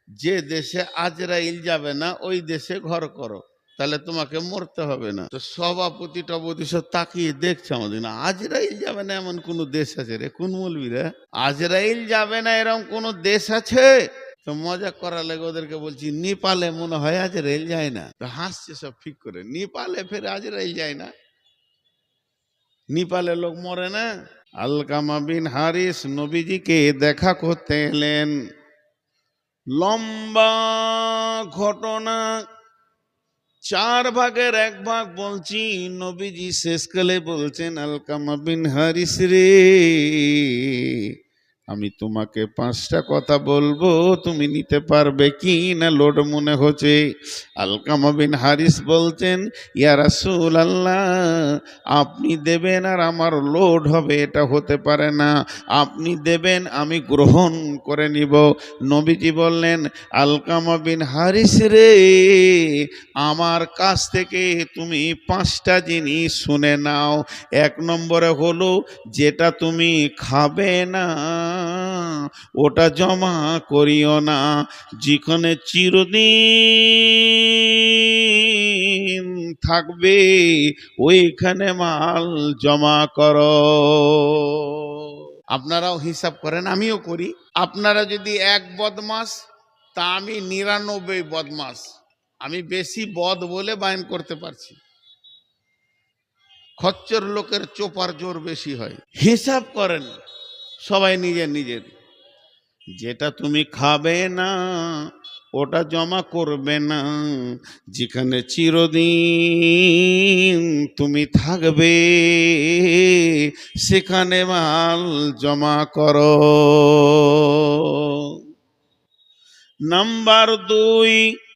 যে দেশে আজরাইল যাবে না ওই দেশে ঘর করো, তাহলে তোমাকে মরতে হবে না। তো সভাপতি টপতি সব তাকিয়ে দেখছে আমাদের, না আজরাইল যাবে না এমন কোন দেশ আছে রে? কোন মৌলবীরা? আজরাইল যাবে না এরকম কোন দেশ আছে? তো মজা করা লেগে ওদেরকে বলছি, নেপালে মনে হয় আজরাইল যায় না। তো হাসছে সব ঠিক করে, নেপালে ফের আজরাইল যায় না? নেপালে লোক মরে না? আলকামা বিন হারিস নবীজিকে দেখা করতে এলেন। লম্বা ঘটনা, 4 ভাগের 1 ভাগ বলছি। নবীজি শেষকালে বলছেন, আলকামা বিন হারিস রে, আমি তোমাকে 5টা কথা বলবো, তুমি নিতে পারবে কি না লোড মনে হচ্ছে? আলকামা বিন হারিস বলছেন, ইয়া রাসূলুল্লাহ, আপনি দেবেন আর আমার লোড হবে, এটা হতে পারে না। আপনি দেবেন, আমি গ্রহণ করে নিব। নবীজি বললেন, আলকামা বিন হারিস রে, আমার কাছ থেকে তুমি 5টা জিনিস শুনে নাও। 1 নম্বরে হলো, যেটা তুমি খাবে না ওটা জমা করিও না। যেখানে চিরদিন থাকবে ওইখানে মাল জমা করো। আপনারাও হিসাব করেন, আমিও করি। আপনারা যদি 1 বদমাস, তা আমি 99 বদমাস। আমি বেশি বদ বলে বায়ন করতে পারছি। খচ্চর লোকের চোপার জোর বেশি হয়। হিসাব করেন সবাই নিজের নিজের। যেটা তুমি খাবে না ওটা জমা করবে না, যেখানে চিরদিন তুমি থাকবে সেখানে মাল জমা করো। নাম্বার 2,